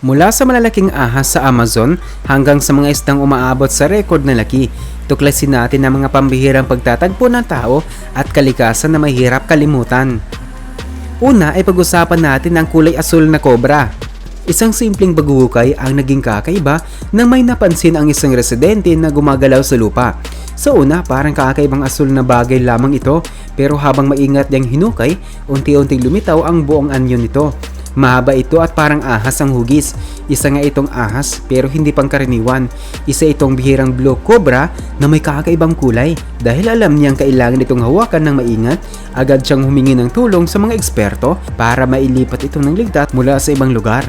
Mula sa malalaking ahas sa Amazon hanggang sa mga isdang umaabot sa rekord na laki, tuklasin natin ang mga pambihirang pagtatagpo ng tao at kalikasan na mahirap kalimutan. Una ay pag-usapan natin ang kulay asul na kobra. Isang simpleng baguhukay ang naging kakaiba nang may napansin ang isang residente na gumagalaw sa lupa. Sa una, parang kakaibang asul na bagay lamang ito, pero habang maingat niyang hinukay, unti-unting lumitaw ang buong anyo nito. Mahaba ito at parang ahas ang hugis. Isa nga itong ahas pero hindi pangkaraniwan. Isa itong bihirang blue cobra na may kakaibang kulay. Dahil alam niyang kailangan itong hawakan ng maingat, agad siyang humingi ng tulong sa mga eksperto para mailipat ito ng ligtas mula sa ibang lugar.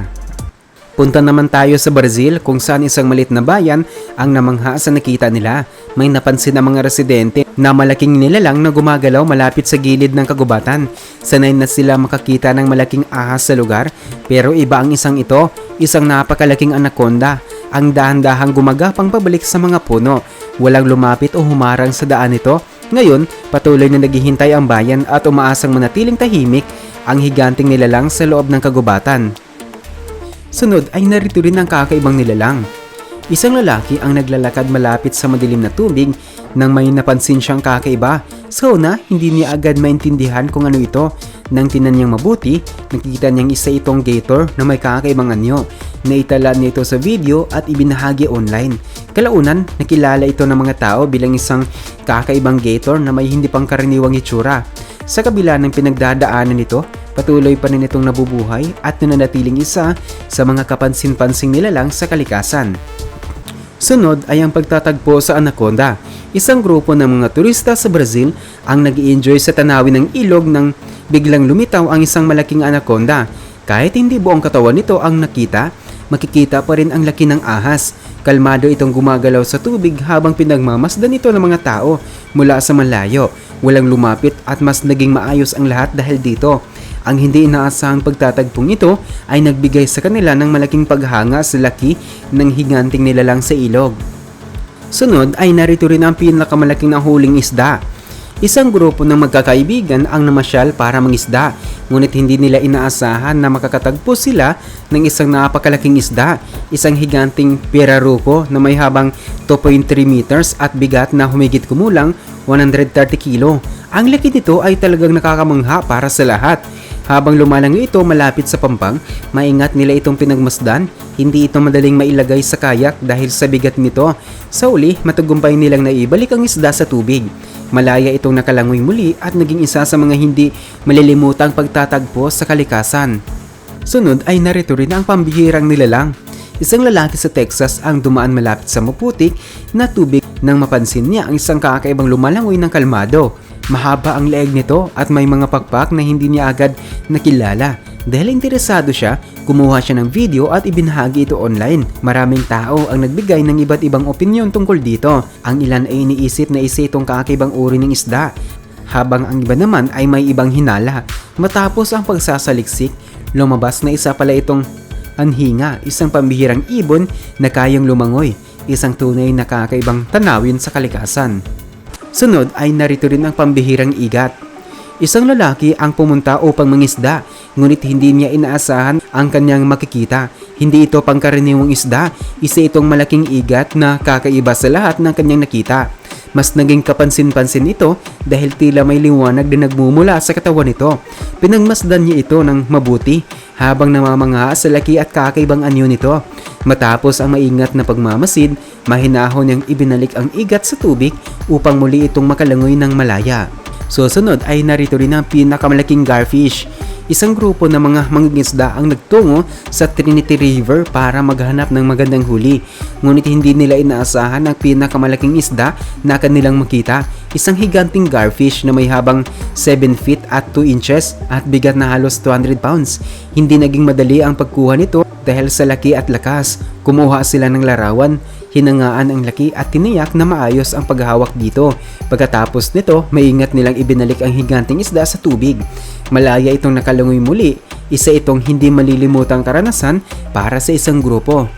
Punta naman tayo sa Brazil kung saan isang maliit na bayan ang namangha sa nakita nila. May napansin ang mga residente na malaking nilalang na gumagalaw malapit sa gilid ng kagubatan. Sanay na sila makakita ng malaking ahas sa lugar, pero iba ang isang ito, isang napakalaking anaconda. Ang dahan-dahang gumagapang pabalik sa mga puno. Walang lumapit o humarang sa daan nito. Ngayon, patuloy na naghihintay ang bayan at umaasang manatiling tahimik ang higanting nilalang sa loob ng kagubatan. Sunod ay narito rin ang kakaibang nilalang. Isang lalaki ang naglalakad malapit sa madilim na tubig nang may napansin siyang kakaiba. Sa una, hindi niya agad maintindihan kung ano ito. Nang tinan niyang mabuti, nakikita niyang isa itong gator na may kakaibang anyo. Naitala niya ito sa video at ibinahagi online. Kalaunan, nakilala ito ng mga tao bilang isang kakaibang gator na may hindi pangkaraniwang itsura. Sa kabila ng pinagdadaanan nito, patuloy pa rin itong nabubuhay at nananatiling isa sa mga kapansin-pansing nilalang sa kalikasan. Sunod ay ang pagtatagpo sa anaconda. Isang grupo ng mga turista sa Brazil ang nag-i-enjoy sa tanawin ng ilog nang biglang lumitaw ang isang malaking anaconda. Kahit hindi buong katawan nito ang nakita, makikita pa rin ang laki ng ahas. Kalmado itong gumagalaw sa tubig habang pinagmamasdan ito ng mga tao mula sa malayo. Walang lumapit at mas naging maayos ang lahat dahil dito. Ang hindi inaasahang pagtatagpong ito ay nagbigay sa kanila ng malaking paghanga sa laki ng higanting nilalang sa ilog. Sunod ay narito rin ang pinakamalaking nahuling isda. Isang grupo ng magkakaibigan ang namasyal para mangisda, ngunit hindi nila inaasahan na makakatagpo sila ng isang napakalaking isda, isang higanting piraruco na may habang 2.3 meters at bigat na humigit kumulang 130 kilo. Ang laki nito ay talagang nakakamangha para sa lahat. Habang lumalangoy ito malapit sa pampang, maingat nila itong pinagmasdan. Hindi ito madaling mailagay sa kayak dahil sa bigat nito. Sa uli, matagumpay nilang naibalik ang isda sa tubig. Malaya itong nakalangoy muli at naging isa sa mga hindi malilimutang pagtatagpo sa kalikasan. Sunod ay narito rin ang pambihirang nilalang. Isang lalaki sa Texas ang dumaan malapit sa maputik na tubig nang mapansin niya ang isang kakaibang lumalangoy ng kalmado. Mahaba ang leeg nito at may mga pakpak na hindi niya agad nakilala. Dahil interesado siya, kumuha siya ng video at ibinahagi ito online. Maraming tao ang nagbigay ng iba't ibang opinyon tungkol dito. Ang ilan ay iniisip na isa itong kakaibang uri ng isda, habang ang iba naman ay may ibang hinala. Matapos ang pagsasaliksik, lumabas na isa pala itong anhinga, isang pambihirang ibon na kayang lumangoy, isang tunay na kakaibang tanawin sa kalikasan. Sunod ay narito rin ang pambihirang igat. Isang lalaki ang pumunta upang mangisda, ngunit hindi niya inaasahan ang kanyang makikita. Hindi ito pangkaraniwang isda, isa itong malaking igat na kakaiba sa lahat ng kanyang nakita. Mas naging kapansin-pansin ito dahil tila may liwanag na nagmumula sa katawan nito. Pinagmasdan niya ito ng mabuti habang namamangha sa laki at kakaibang anyo nito. Matapos ang maingat na pagmamasid, mahinahon niyang ibinalik ang igat sa tubig upang muli itong makalangoy ng malaya. Susunod ay narito rin ang pinakamalaking garfish. Isang grupo ng mga mangingisda ang nagtungo sa Trinity River para maghanap ng magandang huli. Ngunit hindi nila inaasahan ang pinakamalaking isda na kanilang makita. Isang higanting garfish na may habang 7 feet at 2 inches at bigat na halos 200 pounds. Hindi naging madali ang pagkuha nito dahil sa laki at lakas. Kumuha sila ng larawan, hinangaan ang laki at tiniyak na maayos ang paghawak dito. Pagkatapos nito, maingat nilang ibinalik ang higanting isda sa tubig. Malaya itong nakalangoy muli, isa itong hindi malilimutang karanasan para sa isang grupo.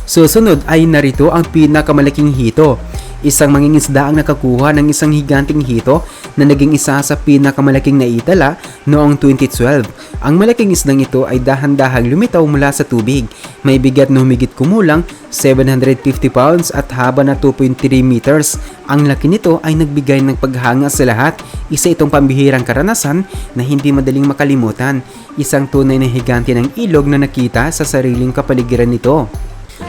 Susunod ay narito ang pinakamalaking hito. Isang mangingisda ang nakakuha ng isang higanting hito na naging isa sa pinakamalaking naitala noong 2012. Ang malaking isdang ito ay dahan-dahang lumitaw mula sa tubig. May bigat na humigit kumulang 750 pounds at haba na 2.3 meters. Ang laki nito ay nagbigay ng paghanga sa lahat. Isa itong pambihirang karanasan na hindi madaling makalimutan. Isang tunay na higante ng ilog na nakita sa sariling kapaligiran nito.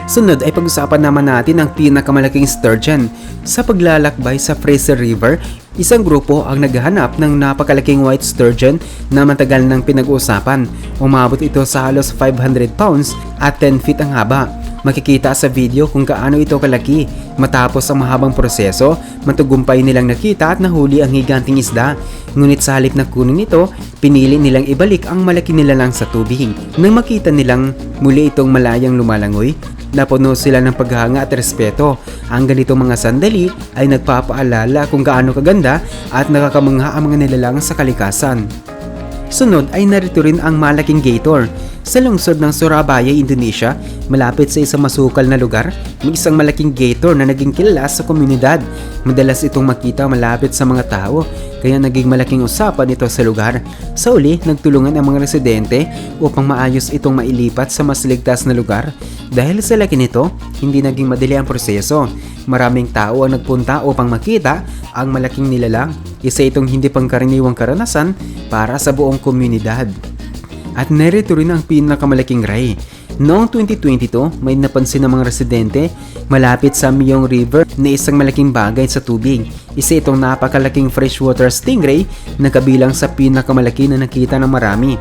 Sunod ay pag-usapan naman natin ang pinakamalaking sturgeon. Sa paglalakbay sa Fraser River, isang grupo ang naghahanap ng napakalaking white sturgeon na matagal nang pinag-uusapan. Umabot ito sa halos 500 pounds at 10 feet ang haba. Makikita sa video kung gaano ito kalaki. Matapos ang mahabang proseso, matagumpay nilang nakita at nahuli ang higanting isda. Ngunit sa halip na kunin ito, pinili nilang ibalik ang malaki nilalang sa tubig. Nang makita nilang muli itong malayang lumalangoy, napuno sila ng paghanga at respeto. Ang ganitong mga sandali ay nagpapaalala kung gaano kaganda at nakakamangha ang mga nilalang sa kalikasan. Sunod ay narito rin ang malaking gator. Sa lungsod ng Surabaya, Indonesia, malapit sa isang masukal na lugar, may isang malaking gator na naging kilala sa komunidad. Madalas itong makita malapit sa mga tao, kaya naging malaking usapan ito sa lugar. Sa uli, nagtulungan ang mga residente upang maayos itong mailipat sa mas ligtas na lugar. Dahil sa laki nito, hindi naging madali ang proseso. Maraming tao ang nagpunta upang makita ang malaking nilalang. Isa itong hindi pangkaraniwang karanasan para sa buong komunidad. At narito rin ang pinakamalaking ray. Noong 2022, may napansin ng mga residente malapit sa Myong River na isang malaking bagay sa tubig. Isa itong napakalaking freshwater stingray na kabilang sa pinakamalaki na nakita ng marami.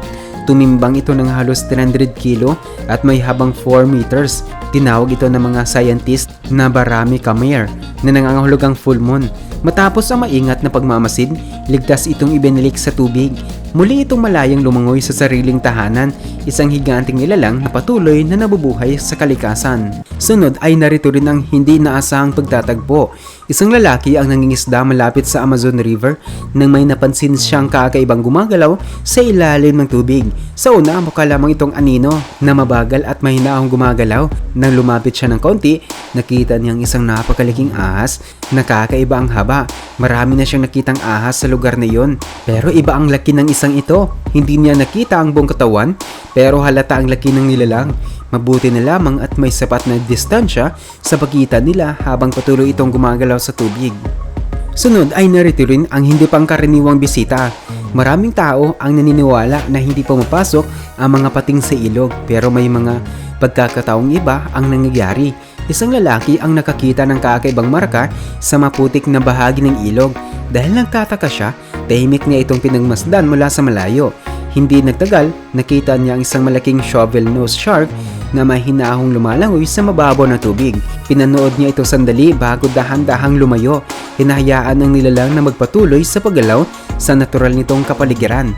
Tumimbang ito ng halos 300 kilo at may habang 4 meters. Tinawag ito ng mga scientist na Barami Khmer na nangangahulugang full moon. Matapos ang maingat na pagmamasid, ligtas itong ibinalik sa tubig. Muli itong malayang lumangoy sa sariling tahanan, isang higanting nilalang na patuloy na nabubuhay sa kalikasan. Sunod ay narito rin ang hindi naasahang pagtatagpo. Isang lalaki ang nangingisda malapit sa Amazon River nang may napansin siyang kakaibang gumagalaw sa ilalim ng tubig. Sa una, mukha lamang itong anino na mabagal at mahinaong gumagalaw. Nang lumapit siya ng konti, nakita niyang isang napakalaking ahas na kakaiba ang haba. Marami na siyang nakitang ahas sa lugar na iyon, pero iba ang laki ng isang ito. Hindi niya nakita ang buong katawan, pero halata ang laki ng nilalang. Mabuti na lamang at may sapat na distansya sa pagitan nila habang patuloy itong gumagalaw sa tubig. Sunod ay narito rin ang hindi pangkaraniwang bisita. Maraming tao ang naniniwala na hindi pumapasok ang mga pating sa ilog, pero may mga pagkakataong iba ang nangyayari. Isang lalaki ang nakakita ng kakaibang marka sa maputik na bahagi ng ilog. Dahil nagtataka siya, tahimik niya itong pinagmasdan mula sa malayo. Hindi nagtagal, nakita niya ang isang malaking shovel-nosed shark na mahinahong lumalangoy sa mababaw na tubig. Pinanood niya ito sandali bago dahan-dahang lumayo. Hinahayaan ng nilalang na magpatuloy sa paggalaw sa natural nitong kapaligiran.